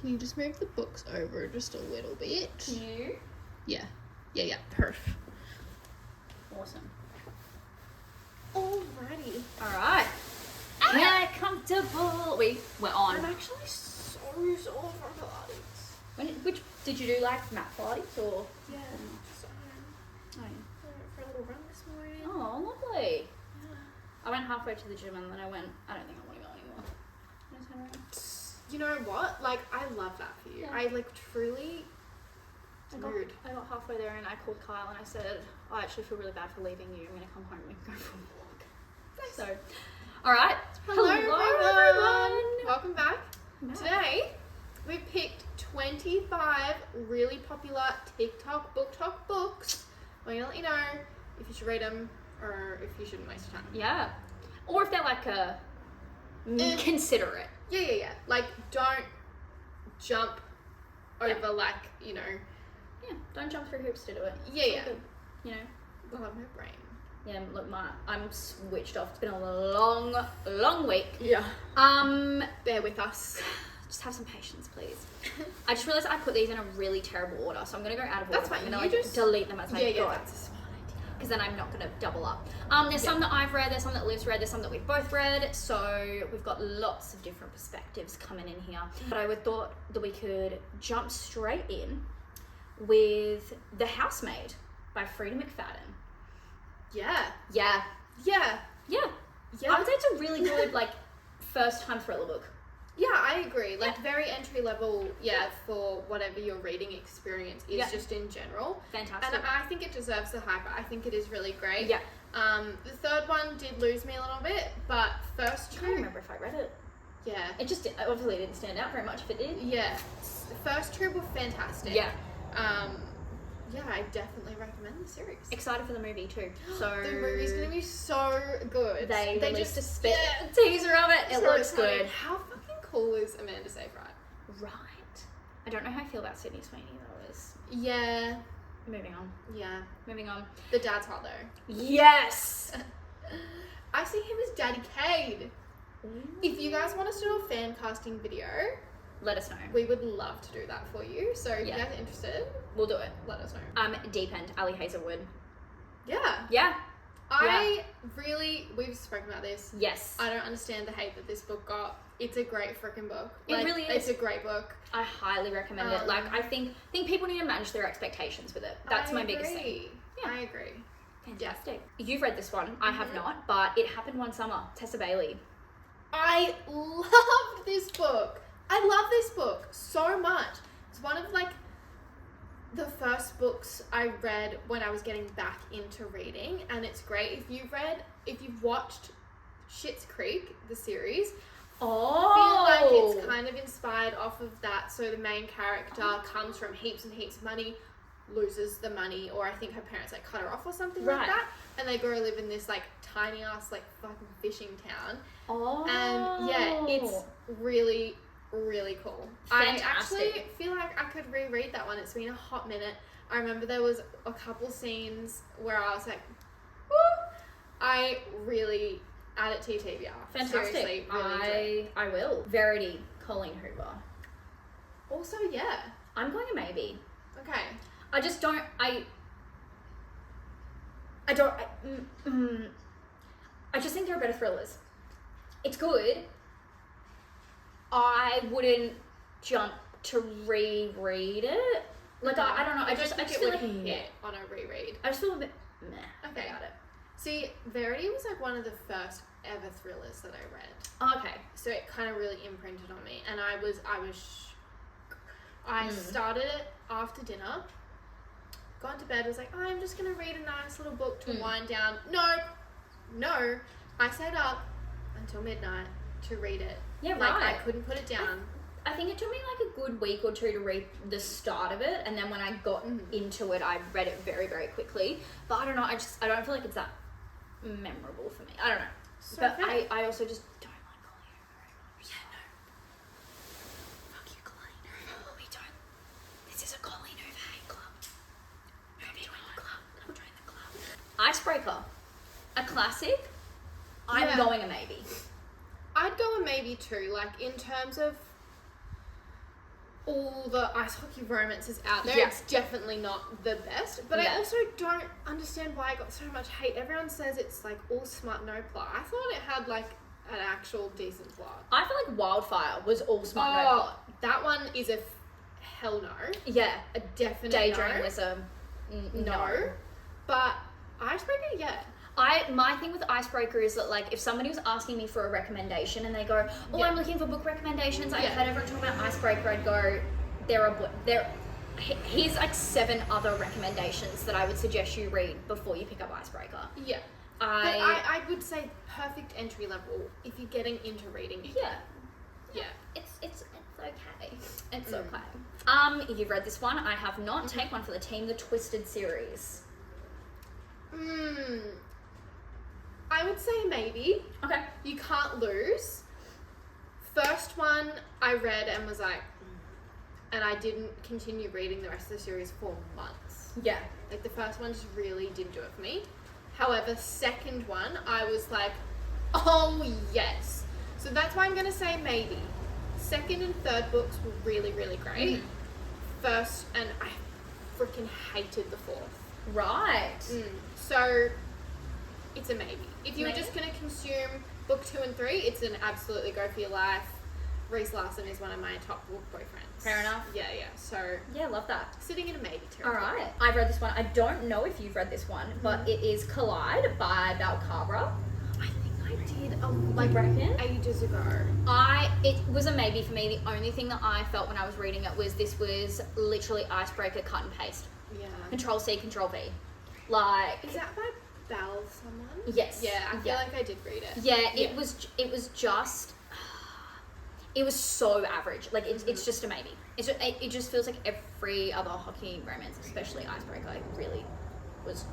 Can you just move the books over just a little bit? Can you? Yeah. Yeah. Perf. Awesome. Alrighty. Alright. Get comfortable. We're on. I'm actually so sore from Pilates. Which did you do, like mat Pilates or? Yeah. Just at home. Oh, I went for a little run this morning. oh, lovely. Yeah. I went halfway to the gym and then I don't think I want to go anymore. Can I turn around? You know what? Like, I love that for you. Yeah. I like truly. Rude. I got halfway there and I called Kyle and I said, I actually feel really bad for leaving you. I'm going to come home and we can go for a walk. Nice. So, alright. Hello everyone. Welcome back. Nice. Today, we picked 25 really popular TikTok Booktok books. We're going to let you know if you should read them or if you shouldn't waste your time. Yeah. Or if they're like consider it. Yeah. Like, don't jump over like, you know. Yeah, don't jump through hoops to do it. Yeah. Good, you know. God, my brain. Yeah, look, I'm switched off. It's been a long week. Yeah. Bear with us. Just have some patience, please. I just realized I put these in a really terrible order, so I'm gonna go out of order. That's fine. I'm gonna You just delete them as I go. Yeah, that's a smart idea. Because then I'm not gonna double up. There's some that I've read, there's some that Liv's read, there's some that we've both read. So we've got lots of different perspectives coming in here. But I would thought that we could jump straight in with The Housemaid by Frida McFadden. Yeah. Yeah. I would say it's a really good first time thriller book. Yeah, I agree. Like, very entry level, for whatever your reading experience is just in general. Fantastic. And I think it deserves the hype. I think it is really great. Yeah. The third one did lose me a little bit, but first two... I can't remember if I read it. Yeah. It just obviously didn't stand out very much if it did. Yeah. The first two were fantastic. Yeah. Yeah, I definitely recommend the series. Excited for the movie too. So the movie's gonna be so good. They released just a spit teaser of it. It looks excited. good. How fucking cool is Amanda Seyfried? Right. I don't know how I feel about Sydney Sweeney though. Yeah. Moving on. Yeah. Moving on. The dad's hot though. Yes. I see him as Daddy Cade. If you guys want us to do a fan casting video, let us know. we would love to do that for you. So if you guys are interested, we'll do it. let us know. Deep End, Ali Hazelwood. Yeah. Yeah. We've spoken about this. Yes. I don't understand the hate that this book got. It's a great freaking book. It really is. It's a great book. I highly recommend it. I think people need to manage their expectations with it. That's my biggest thing. Yeah. I agree. Fantastic. You've read this one. I have not, but It Happened One Summer. Tessa Bailey. I loved this book. I love this book so much. It's one of the first books I read when I was getting back into reading, and it's great. If you've watched Schitt's Creek, the series, I feel like it's kind of inspired off of that. So the main character comes from heaps and heaps of money, loses the money, or I think her parents cut her off or something like that, and they go live in this tiny ass fucking fishing town. And yeah, it's really cool. Fantastic. I actually feel like I could reread that one. It's been a hot minute. I remember there was a couple scenes where I was like, woo! I really add it to your TBR. Fantastic. Seriously, really I will. Verity, Colleen Hoover. Also, yeah. I'm going a maybe. Okay. I just don't. I just think there are better thrillers. It's good. I wouldn't jump to reread it. I don't know. I just feel like hit on a reread. I just feel a bit meh about it. See, Verity was one of the first ever thrillers that I read. Okay. So it kind of really imprinted on me, and I started it after dinner, got to bed, was like, oh, I'm just gonna read a nice little book to wind down. No, I stayed up until midnight to read it. Yeah, right. I couldn't put it down. I think it took me a good week or two to read the start of it, and then when I got into it, I read it very, very quickly. But I don't know. I don't feel like it's that memorable for me. I don't know. So but I also just don't like Colleen Hoover very much. Yeah, no. Fuck you, Colleen Hoover. We don't. This is a Colleen Hoover hate club. Join the club. Come join the club. Icebreaker. A classic. I'm going a maybe. I'd go a maybe too. In terms of all the ice hockey romances out there. Yeah. It's definitely not the best. But Yeah. I also don't understand why it got so much hate. Everyone says it's like all smut, no plot. I thought it had like an actual decent plot. I feel like Wildfire was all smart. No plot. That one is a hell no. Yeah. A definite Daydreamism. no. But Icebreaker, yeah. My thing with Icebreaker is that, like, if somebody was asking me for a recommendation and they go, oh, Yeah. I'm looking for book recommendations, I've Yeah. heard everyone talk about Icebreaker, I'd go, here's like 7 other recommendations that I would suggest you read before you pick up Icebreaker. Yeah. But I would say perfect entry level if you're getting into reading again. Yeah. Yeah. It's okay. It's okay. You've read this one. I have not. Take one for the team, the Twisted series. I would say maybe. Okay. You can't lose. First one I read and was like, and I didn't continue reading the rest of the series for months. Yeah. Like the first one just really didn't do it for me. However, second one, I was like, oh yes. So that's why I'm going to say maybe. Second and third books were really, really great. First, and I freaking hated the fourth. Right. So, it's a maybe. If you were Maybe. just going to consume book 2 and 3, it's an absolutely go for your life. Reese Larson is one of my top book boyfriends. Fair enough. Yeah. So, Yeah, love that. sitting in a maybe All territory. right. I've read this one. I don't know if you've read this one, but it is Collide by Balcabra. I think I did, Like, reckon? ages ago. It was a maybe for me. The only thing that I felt when I was reading it was this was literally Icebreaker cut and paste. Yeah. Control C, Control V. Like, Is that by Bell someone? yes. Yeah, I feel like I did read it. Yeah, it was just, it was so average. Like, it's just a maybe. It just feels like every other hockey romance, especially Icebreaker, like, really was,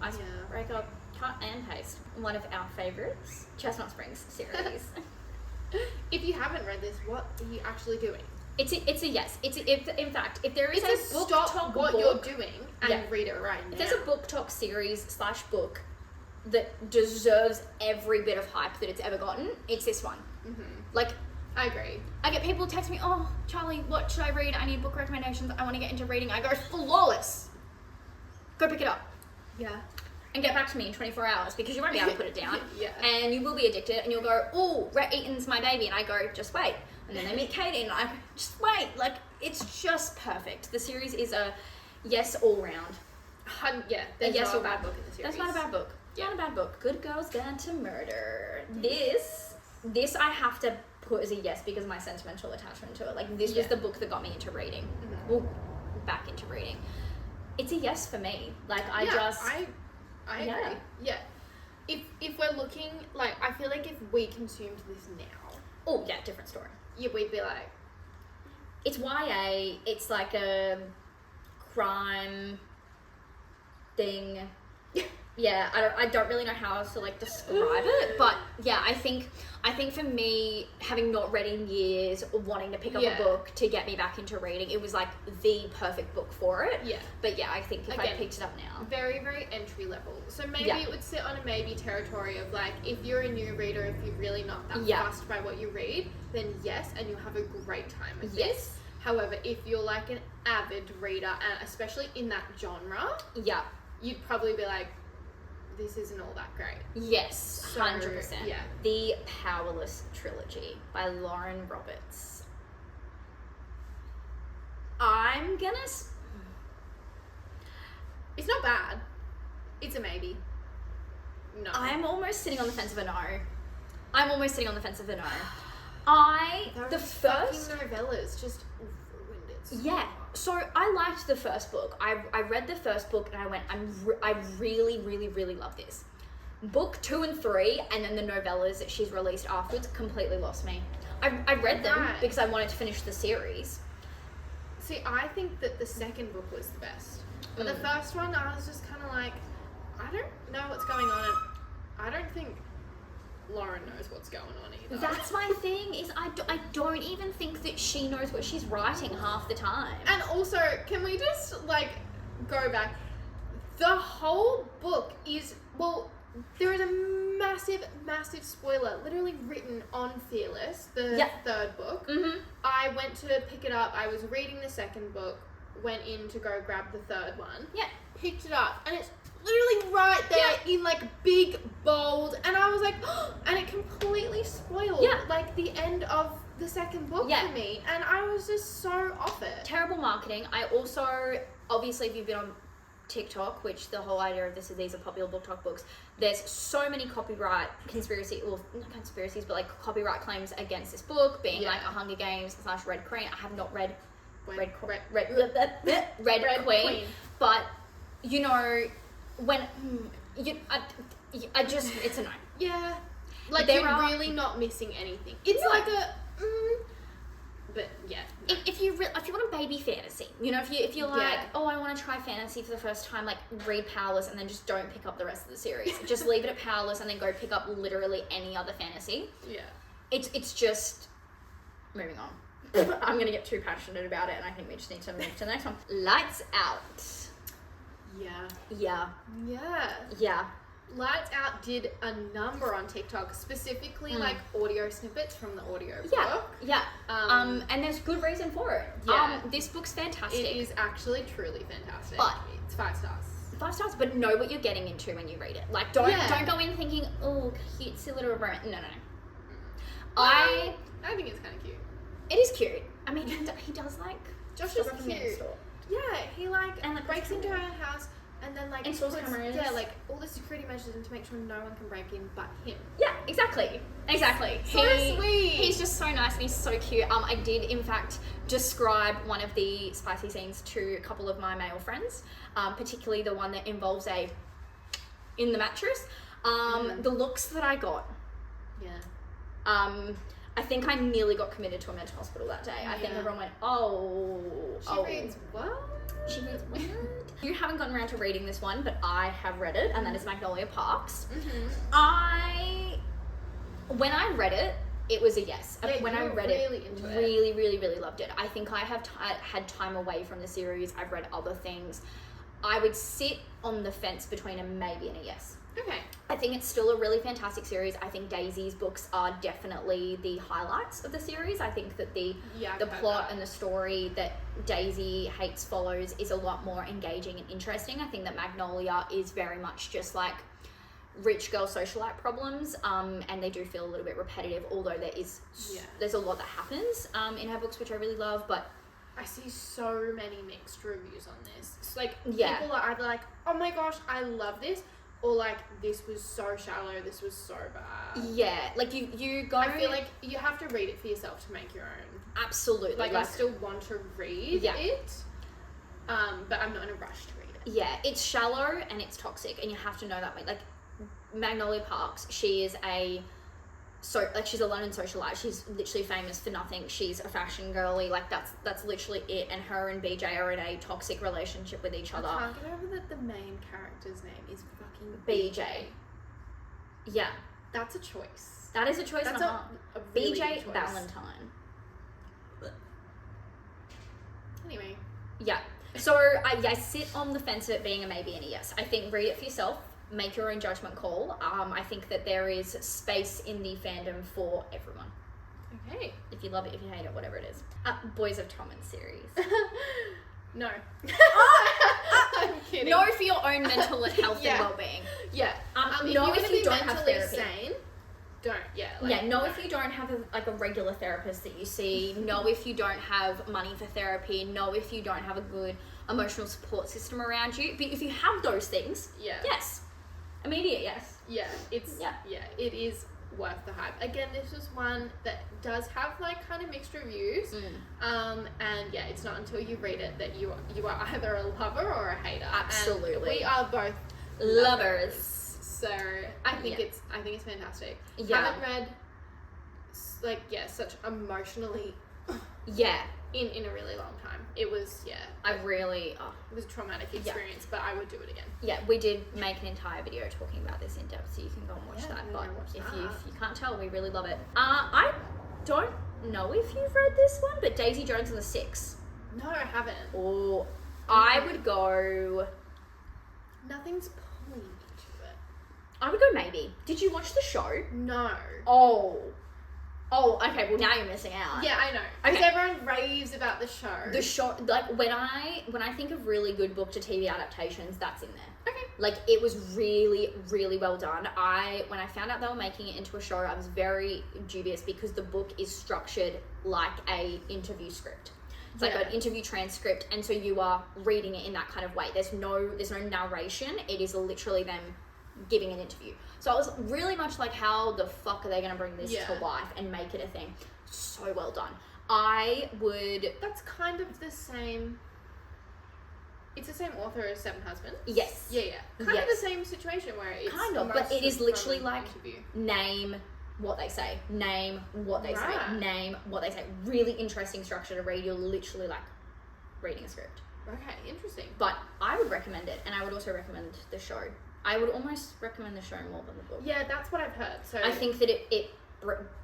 Icebreaker, cut and paste. One of our favourites, Chestnut Springs series. If you haven't read this, what are you actually doing? It's a yes. In fact, if there is It's a a Booktok stop what book, you're doing and Yeah. read it right now. if there's a Booktok series / book that deserves every bit of hype that it's ever gotten, it's this one. Like, I agree. I get people text me, oh, Charlie, what should I read? I need book recommendations. I want to get into reading. I go, flawless. Go pick it up Yeah. and get back to me in 24 hours because you won't be able to put it down. Yeah. And you will be addicted and you'll go, oh, Rhett Eaton's my baby. And I go, just wait. And then they meet Katie and I go, just wait. Like, it's just perfect. The series is a yes all round. Yeah, A there's yes no or bad book in the series. That's not a bad book. Yeah. Not a bad book. Good Girls Gone to Murder. This I have to put as a yes because of my sentimental attachment to it. Like, this was the book that got me into reading. Well, back into reading. It's a yes for me. Like, I agree. Yeah. If we're looking, like, I feel like if we consumed this now, oh yeah, different story. yeah, we'd be like, It's YA. It's like a crime thing. Yeah, I don't really know how else to like describe it, but yeah, I think for me, having not read in years, wanting to pick up a book to get me back into reading, it was like the perfect book for it. Yeah. But yeah, I think if I picked it up now, very, very entry level. So maybe it would sit on a maybe territory of like, if you're a new reader, if you're really not that fussed by what you read, then yes, and you'll have a great time with this. However, if you're like an avid reader, and especially in that genre, you'd probably be like, this isn't all that great. Yes, 100%. Yeah. The Powerless Trilogy by Lauren Roberts. I'm gonna... It's not bad. It's a maybe. No. I'm almost sitting on the fence of a no. The first... fucking novellas just ruined it so Yeah. much. So I liked the first book. I read the first book and I went, I really, really, really love this. Book 2 and 3 and then the novellas that she's released afterwards completely lost me. I read them because I wanted to finish the series. See, I think that the second book was the best. But the first one, I was just kind of like, I don't know what's going on. And I don't think Lauren knows what's going on either. That's my thing, is I don't even think that she knows what she's writing half the time. And also, can we just, like, go back? The whole book is, well, there is a massive spoiler literally written on Fearless, the third book. Mm-hmm. I went to pick it up. I was reading the second book, went in to go grab the third one. Yeah. Picked it up, and it's literally right there in like big bold, and I was like, and it completely spoiled like the end of the second book for me, and I was just so off it. Terrible marketing. I also, obviously, if you've been on TikTok, which the whole idea of this is these are popular Booktok books, there's so many copyright not conspiracies, but like copyright claims against this book, being like a Hunger Games / Red Queen. I have not read Red Queen, but you know, when I just, it's a no. Yeah, like you're really not missing anything. It's like a but yeah. If you want a baby fantasy, you know, if you're like, oh, I want to try fantasy for the first time, like read Powerless and then just don't pick up the rest of the series. Just leave it at Powerless and then go pick up literally any other fantasy. Yeah. It's just moving on. I'm gonna get too passionate about it, and I think we just need to move to the next one. Lights Out. Yeah. Lights Out did a number on TikTok, specifically like audio snippets from the audio book. And there's good reason for it. This book's fantastic. It is actually truly fantastic. But it's 5 stars. 5 stars, but know what you're getting into when you read it. Like, don't go in thinking, oh, cutesy little romance. No. I think it's kind of cute. It is cute. I mean, he does like Josh is cute. Yeah, he like breaks into her house. And then like installs cameras. Yeah, like all the security measures in to make sure no one can break in but him. Yeah, exactly. So sweet. He's just so nice and he's so cute. I did in fact describe one of the spicy scenes to a couple of my male friends, particularly the one that involves in the mattress. The looks that I got. Yeah. I think I nearly got committed to a mental hospital that day. I think everyone went, She reads well. She reads weird. You haven't gotten around to reading this one, but I have read it, and that is Magnolia Parks. When I read it, it was a yes. When I read it, really loved it. I think I have had time away from the series. I've read other things. I would sit on the fence between a maybe and a yes. Okay. I think it's still a really fantastic series. I think Daisy's books are definitely the highlights of the series. I think that the plot and the story that Daisy hates follows is a lot more engaging and interesting. I think that Magnolia is very much just like rich girl socialite problems, and they do feel a little bit repetitive, although there's a lot that happens in her books, which I really love. But I see so many mixed reviews on this. It's like people are either like, oh my gosh, I love this, or like, this was so shallow, this was so bad. Yeah, like you go... I feel like you have to read it for yourself to make your own. Absolutely. Like I still want to read it, but I'm not in a rush to read it. Yeah, it's shallow and it's toxic, and you have to know that way. Like, Magnolia Parks, she's a London socialite. She's literally famous for nothing. She's a fashion girly. Like, that's literally it. And her and BJ are in a toxic relationship with each other. I can't get over that the main character's name is fucking BJ. Yeah. That's a choice. That is a choice and a half. Really BJ Valentine. Anyway. Yeah. So I sit on the fence of it being a maybe and a yes. I think read it for yourself. Make your own judgment call. I think that there is space in the fandom for everyone. Okay. If you love it, if you hate it, whatever it is. Boys of Tommen series. No. I'm kidding. No, for your own mental health and well-being. Yeah. No, if you don't have therapy. Sane, don't. Yeah. If you don't have a regular therapist that you see. No, if you don't have money for therapy. No, if you don't have a good emotional support system around you. But if you have those things, yes. Immediate yes. Yeah, it is worth the hype. Again, this is one that does have like kind of mixed reviews. And it's not until you read it that you are either a lover or a hater. Absolutely. And we are both lovers. So I think it's fantastic. Yeah. Haven't read such emotionally in a really long time. It was it was a traumatic experience, but I would do it again. Yeah, we did make an entire video talking about this in depth, so you can go and watch that. But if you can't tell, we really love it. I don't know if you've read this one, but Daisy Jones and the Six. No, I haven't. Or I would go. Nothing's pulling me to it. I would go maybe. Did you watch the show? No. Oh, okay, well now you're missing out. Yeah, I know. Because Okay. everyone raves about the show. The show, like, when I think of really good book to TV adaptations, that's in there. Okay. Like, it was really, really well done. When I found out they were making it into a show, I was very dubious because the book is structured like a interview script. It's like an interview transcript, and so you are reading it in that kind of way. There's no narration. It is literally them giving an interview. So I was really much like, how the fuck are they going to bring this to life and make it a thing? So well done. That's kind of the same. It's the same author as Seven Husbands. Yes. Yeah. Kind of the same situation where it's kind of, but it is from literally an like interview. name what they say, name what they say, name what they say. Really interesting structure to read. You're literally like reading a script. Okay, interesting. But I would recommend it, and I would also recommend the show. I would almost recommend the show more than the book. Yeah, that's what I've heard. So I think that it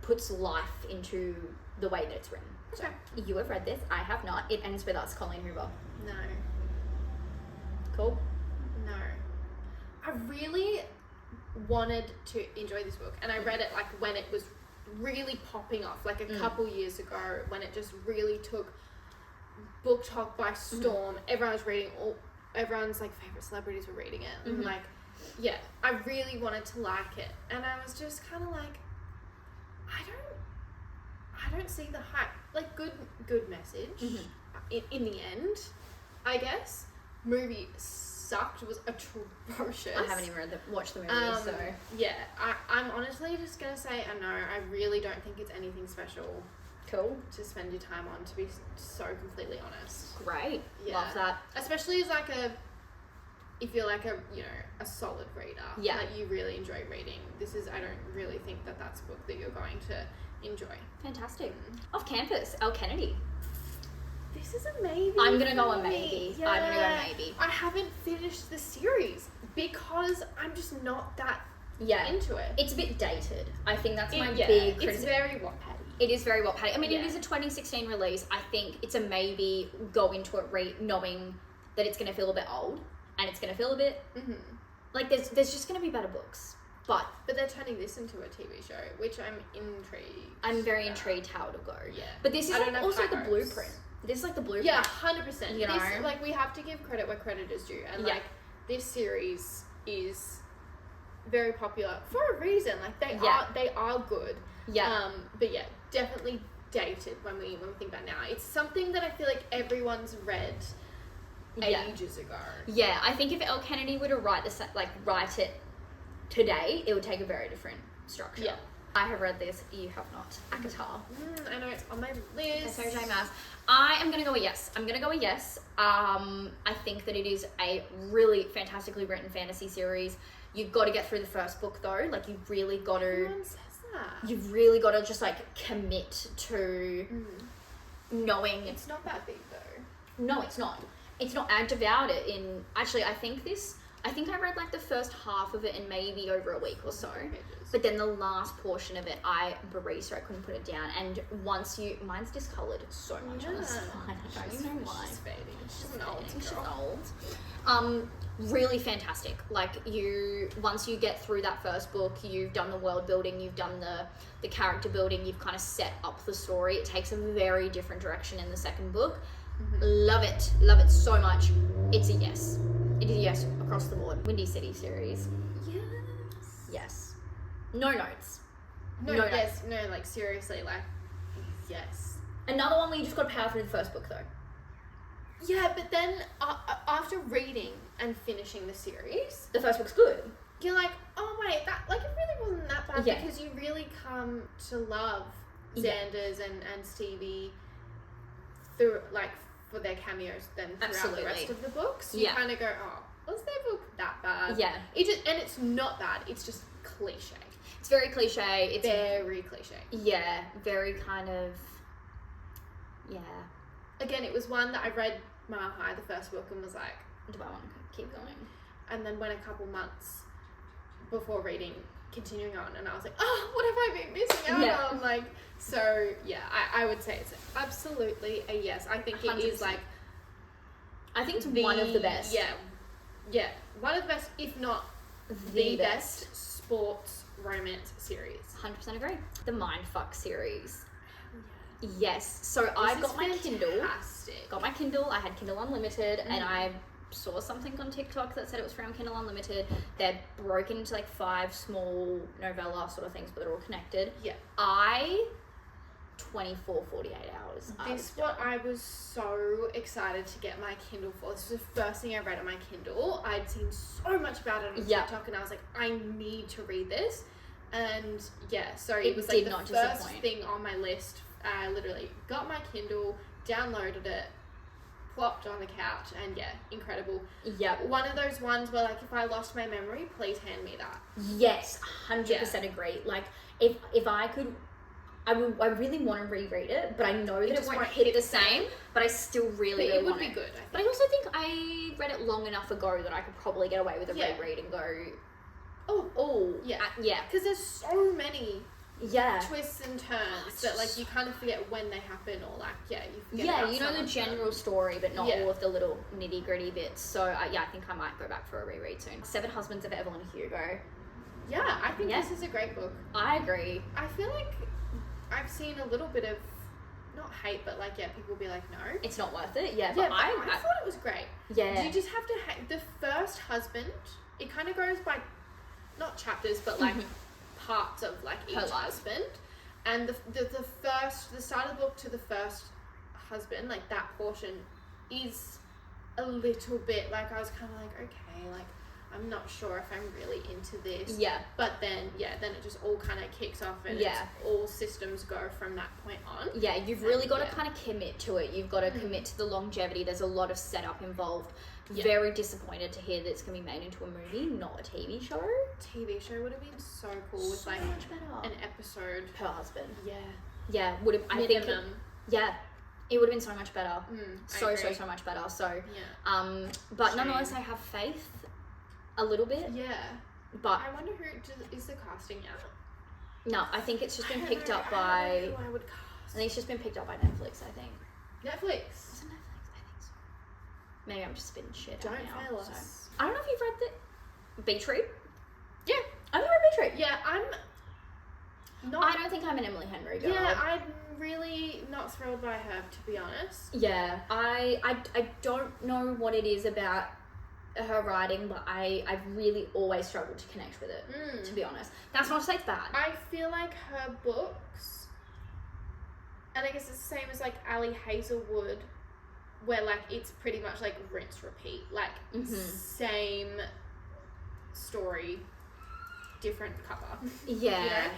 puts life into the way that it's written. Okay. So, you have read this. I have not. It ends with us, Colleen Hoover. No. Cool. No. I really wanted to enjoy this book, and I read it like when it was really popping off, like a couple years ago, when it just really took Booktok by storm. Everyone was reading, everyone's like favorite celebrities were reading it, and like, yeah, I really wanted to like it, and I was just kind of like, I don't see the hype. Like, good message in the end, I guess. Movie sucked, was atrocious. I haven't even watched the movie, so yeah, I'm honestly just gonna say I know. I really don't think it's anything special cool. to spend your time on, to be so completely honest. Great. Yeah. Love that. Especially as like if you're like a solid reader, yeah, that you really enjoy reading. I don't really think that that's a book that you're going to enjoy. Fantastic. Off campus, El Kennedy. This is a maybe. I'm gonna go a maybe. Yeah. I'm gonna go maybe. I haven't finished the series because I'm just not that into it. It's a bit dated. I think that's my big criticism. It's very Wattpad-y. It is very Wattpad-y. I mean, it is a 2016 release. I think it's a maybe. Go into it knowing that it's gonna feel a bit old and it's gonna feel a bit like there's just gonna be better books. But they're turning this into a TV show, which I'm intrigued. I'm very intrigued how it'll go. Yeah. But this is also the blueprint. This is like the blueprint. Yeah, 100%. You know? This, like, we have to give credit where credit is due. And, like, this series is very popular for a reason. Like, they are good. Yeah. But, yeah, definitely dated when we think about it now. It's something that I feel like everyone's read ages ago. Yeah, I think if El Kennedy were to write it today, it would take a very different structure. Yeah. I have read this, you have not. Akatar. I know, it's on my list. Sarah J. Maas. I am going to go a yes. I think that it is a really fantastically written fantasy series. You've got to get through the first book though. Like, you've really got to... Everyone says that. You've really got to just, like, commit to knowing... It's not that big though. No, it's not. It's not. I devoured it in... Actually, I think I read, like, the first half of it in maybe over a week or so. But then the last portion of it, I breezed, so I couldn't put it down. And mine's discoloured so much on the spine. I don't even know why. She's fading. She's an old She's girl. old. Really fantastic. Like, once you get through that first book, you've done the world building, you've done the character building, you've kind of set up the story. It takes a very different direction in the second book. Love it so much. It's a yes. It is a yes across the board. Windy City series. Yes. No notes. No, yes, no, like, seriously, like, yes. Another one where you just got to power through the first book, though. Yeah, but then after reading and finishing the series, the first book's good. You're like, oh wait, that, like, it really wasn't that bad, because you really come to love Xander's and Stevie through, like, for their cameos then throughout the rest of the books. You kind of go, oh, was their book that bad? Yeah. And it's not bad. It's just cliche. It's very cliche. It's very cliche. Yeah, very kind of, Again, it was one that I read Mile High, the first book, and was like, do I want to keep going? And then went a couple months before reading, continuing on, and I was like, oh, what have I been missing out on? Like, so, yeah, I would say it's absolutely a yes. I think 100%. It is, like... I think it's one of the best. Yeah, one of the best, if not the best sports romance series. 100% agree. The Mindfuck series. Yes. So I got my Kindle. Got my Kindle. I had Kindle Unlimited, and I saw something on TikTok that said it was from Kindle Unlimited. They're broken into like 5 small novella sort of things, but they're all connected. Yeah. 48 hours. This what I was so excited to get my Kindle for. This was the first thing I read on my Kindle. I'd seen so much about it on TikTok, and I was like, I need to read this. And yeah, so it was like the first thing on my list. I literally got my Kindle, downloaded it, plopped on the couch, and yeah, incredible. Yeah. One of those ones where, like, if I lost my memory, please hand me that. Yes, 100% agree. Like, if I could, I really want to reread it, but I know that it won't hit the same, but I still really want it. It would be good, I think. But I also think I read it long enough ago that I could probably get away with a reread and go, yeah. Because there's so many yeah. twists and turns that like you kind of forget when they happen, or like you forget about you know the general story but not all of the little nitty gritty bits. So I think I might go back for a reread soon. 7 Husbands of Evelyn Hugo. Yeah, I think this is a great book. I agree. I feel like I've seen a little bit of not hate, but like people be like, no, it's not worth it. But I thought it was great. Yeah, you just have to hate the first husband. It kind of goes by not chapters but like parts of like each husband, and the start of the book to the first husband, like that portion is a little bit like I was kind of like, okay, like I'm not sure if I'm really into this. Yeah. But then it just all kind of kicks off, and it's all systems go from that point on. Yeah, you've really got to kind of commit to it. You've got to commit to the longevity. There's a lot of setup involved. Yeah. Very disappointed to hear that it's going to be made into a movie, not a TV show. TV show would have been so cool with like an episode per husband. Yeah. Yeah, would have. I think. It would have been so much better. So much better. So, but nonetheless, I have faith. A little bit. Yeah. But I wonder who is the casting out? No, I think it's just been picked up by. I think it's just been picked up by Netflix. I think. Netflix. Is it Netflix? I think so. Maybe I'm just spitting shit out now. Don't fail us. I don't know if you've read the Beach Read. Yeah, I've read Beach Read. Yeah, I'm not. I don't think I'm an Emily Henry girl. Yeah, I'm really not thrilled by her, to be honest. Yeah, I don't know what it is about her writing, but I've really always struggled to connect with it, to be honest. That's not to say it's bad. I feel like her books, and I guess it's the same as like Ali Hazelwood, where like it's pretty much like rinse repeat, like same story, different cover. Yeah.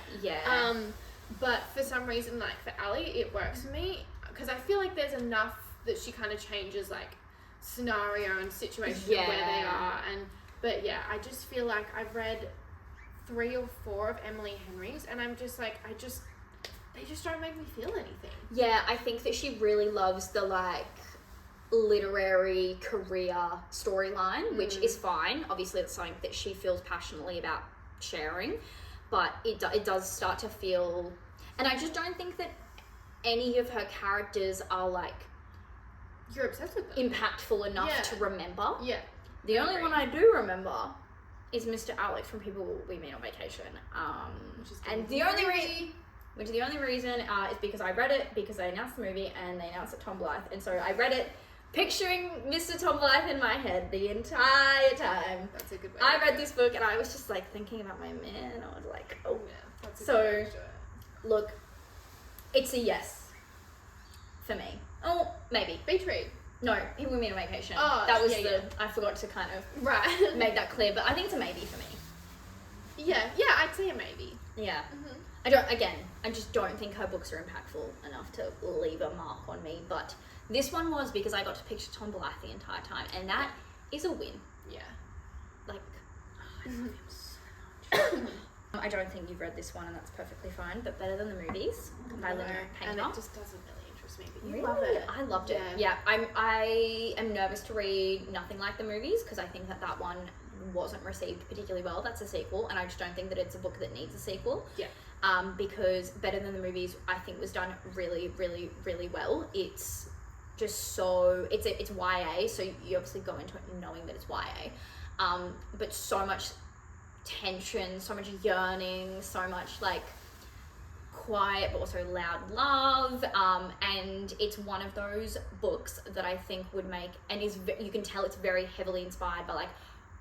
But for some reason, like for Ali, it works for me because I feel like there's enough that she kind of changes like scenario and situation of where they are, but I just feel like I've read 3 or 4 of Emily Henry's, and I'm just like they just don't make me feel anything. Yeah, I think that she really loves the like literary career storyline, which is fine. Obviously, it's something that she feels passionately about sharing, but it does start to feel, and I just don't think that any of her characters are like. You're obsessed with them. Impactful enough to remember. Yeah. The only one I do remember is Mr. Alex from People We Meet on Vacation. And the only reason is because I read it because they announced the movie and they announced it Tom Blythe, and so I read it picturing Mr. Tom Blythe in my head the entire time. That's a good way. I read this book and I was just like thinking about my man. I was like, oh yeah. That's a good way to do it. Look, it's a yes for me. Oh, maybe. Beach Read. No, People We Meet on Vacation. Oh, that was I forgot to kind of make that clear, but I think it's a maybe for me. Yeah, I'd say a maybe. Yeah. I just don't think her books are impactful enough to leave a mark on me, but this one was because I got to picture Tom Blythe the entire time, and that is a win. Yeah. Like, I love him so much. I don't think you've read this one, and that's perfectly fine, but Better Than the Movies by Liv and Charlie. And it just doesn't really interest me, but you really? love it. I loved it. Yeah, I am nervous to read Nothing Like the Movies because I think that one wasn't received particularly well. That's a sequel, and I just don't think that it's a book that needs a sequel. Yeah. Because Better Than the Movies, I think, was done really, really, really well. It's just so it's YA, so you obviously go into it knowing that it's YA, but so much tension, so much yearning, so much like quiet but also loud love, and it's one of those books that I think would make, and you can tell it's very heavily inspired by like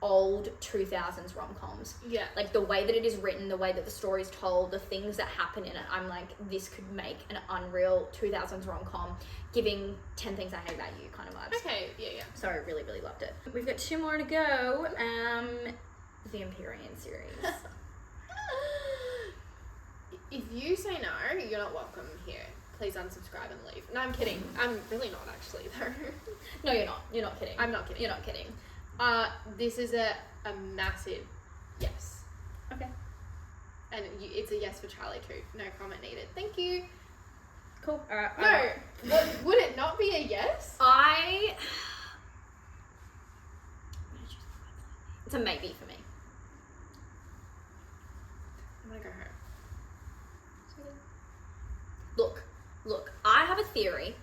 old 2000s rom-coms. Yeah. Like the way that it is written, the way that the story is told, the things that happen in it, I'm like, this could make an unreal 2000s rom-com, giving 10 Things I Hate About You kind of vibes. Okay, yeah. So I really, really loved it. We've got 2 more to go. The Empyrean series. If you say no, you're not welcome here. Please unsubscribe and leave. No, I'm kidding. I'm really not actually though. No, you're not. You're not kidding. I'm not kidding. You're not kidding. This is a massive yes. Okay. And it's a yes for Charlie too. No comment needed. Thank you. Cool. Alright. No, would it not be a yes? It's a maybe for me. I'm gonna go home. Look, I have a theory.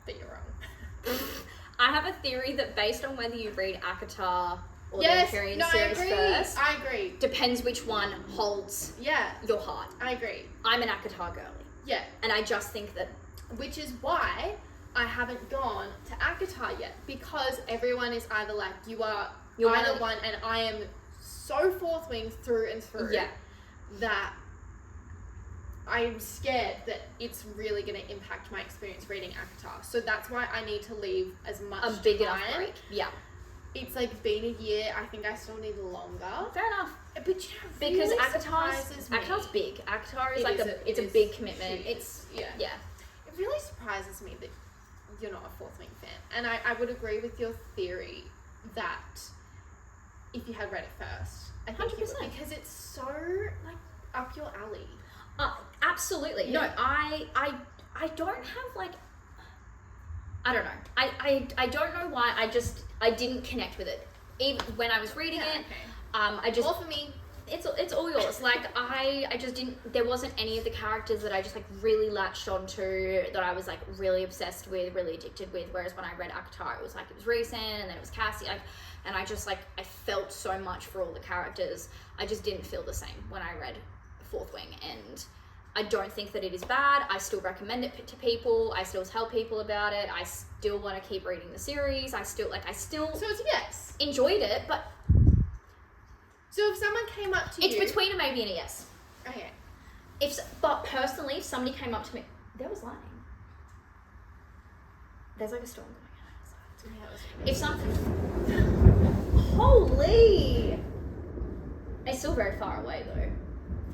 But you're wrong. I have a theory that based on whether you read ACOTAR or the Yes, Empyrean no, I series agree. first, I agree. depends which one holds Yeah, your heart. I agree. I'm an ACOTAR girly. Yeah, And I just think that which is why I haven't gone to ACOTAR yet, because everyone is either like, you're either one, and I am so fourth wing through and through that I'm scared that it's really going to impact my experience reading ACOTAR. So that's why I need to leave as much a big time. enough break. Yeah. It's like been a year. I think I still need longer. Fair enough. But you know, Because really ACOTAR's big. ACOTAR is It like is it's a big commitment. huge. It's Yeah. It really surprises me that you're not a fourth wing fan. And I would agree with your theory that if you had read it first, I think you would, 100%. because it's so like up your alley. Absolutely. Yeah. No, I don't have like, I don't know. I don't know why I didn't connect with it. Even when I was reading it, I just, all for me. it's all yours. Like I just didn't, there wasn't any of the characters that I just like really latched onto, that I was like really obsessed with, really addicted with. Whereas when I read ACOTAR, it was like, it was recent, and then it was Cassie, like, and I just like, I felt so much for all the characters. I just didn't feel the same when I read Fourth Wing, and I don't think that it is bad. I still recommend it to people. I still tell people about it. I still want to keep reading the series. I still So it's a yes. enjoyed it, but So if someone came up to it's you, between a maybe and a yes. okay. But personally, if somebody came up to me, there was lightning. There's like a storm going on outside. Yeah, If something, holy, it's still very far away though.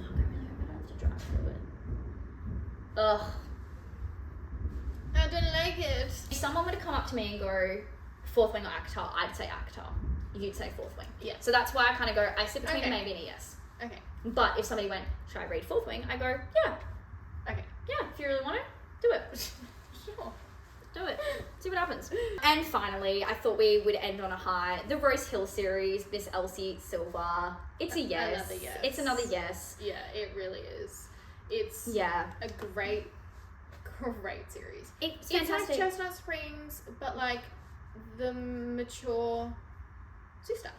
Fuck, I really hope I don't have to drive through it. Ugh. I don't like it. If someone were to come up to me and go, Fourth Wing or ACOTAR, I'd say ACOTAR. You'd say Fourth Wing. Yeah. So that's why I kind of go, I sit between Okay. a maybe and a yes. Okay. But if somebody went, should I read Fourth Wing? I go, yeah. Okay. Yeah, if you really want to, do it. Sure. Do it. See what happens. And finally, I thought we would end on a high. The Rose Hill series, Miss Elsie Silver. It's a yes. Another yes. It's another yes. Yeah, it really is. It's Yeah. a great series. It's It's fantastic. like Chestnut Springs, but like the mature sister.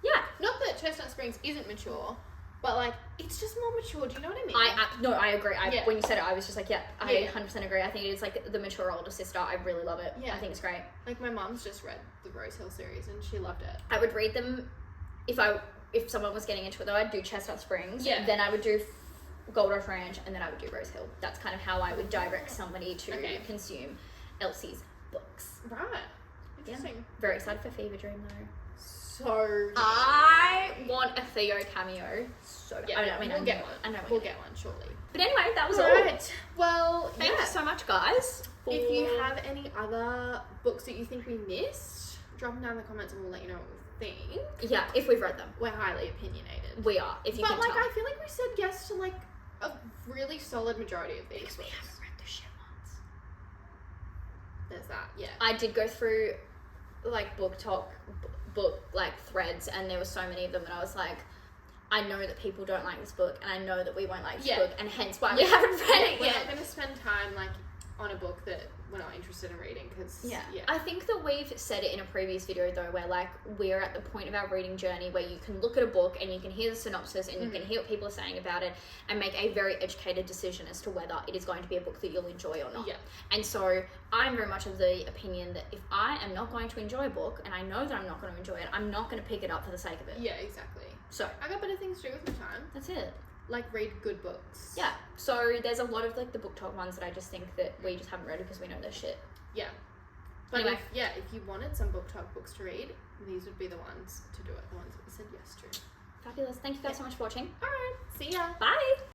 Yeah. Not that Chestnut Springs isn't mature, but like it's just more mature. Do you know what I mean? No, I agree. Yeah. When you said it, I was just like, yeah, I Yeah. 100% agree. I think it is like the mature older sister. I really love it. Yeah. I think it's great. Like my mom's just read the Rose Hill series and she loved it. I would read them if someone was getting into it though. I'd do Chestnut Springs. Yeah. Then I would do Gold Rush Ranch, and then I would do Rose Hill. That's kind of how I would direct somebody to consume Elsie's books. Right. Interesting. Very excited for Fever Dream though. So I want a Theo cameo. So bad. yeah, we'll get one. I know We'll get one shortly. But anyway, that was all. Right. Well, Thank you so much, guys. If you have any other books that you think we missed, drop them down in the comments and we'll let you know what we think. Yeah, if we've read them, We're highly opinionated. we are. If you But can like, tell. I feel like we said yes to like a really solid majority of these Because we books. haven't read the shit ones. There's that. Yeah. I did go through like Booktok book like threads, and there were so many of them, and I was like, I know that people don't like this book, and I know that we won't like this book, and hence why we haven't read it We're yet. not going to spend time like on a book that we're not interested in reading because I think that we've said it in a previous video though, where like we're at the point of our reading journey where you can look at a book and you can hear the synopsis and you can hear what people are saying about it and make a very educated decision as to whether it is going to be a book that you'll enjoy or not. And so I'm very much of the opinion that if I am not going to enjoy a book and I know that I'm not going to enjoy it, I'm not going to pick it up for the sake of it. Yeah, exactly. So I got better things to do with my time. That's it. Like read good books. Yeah. So there's a lot of like the Booktok ones that I just think that we just haven't read because we know they're shit. Yeah. But Anyway. if you wanted some Booktok books to read, these would be the ones to do it. The ones that we said yes to. Fabulous. Thank you guys so much for watching. Alright. See ya. Bye.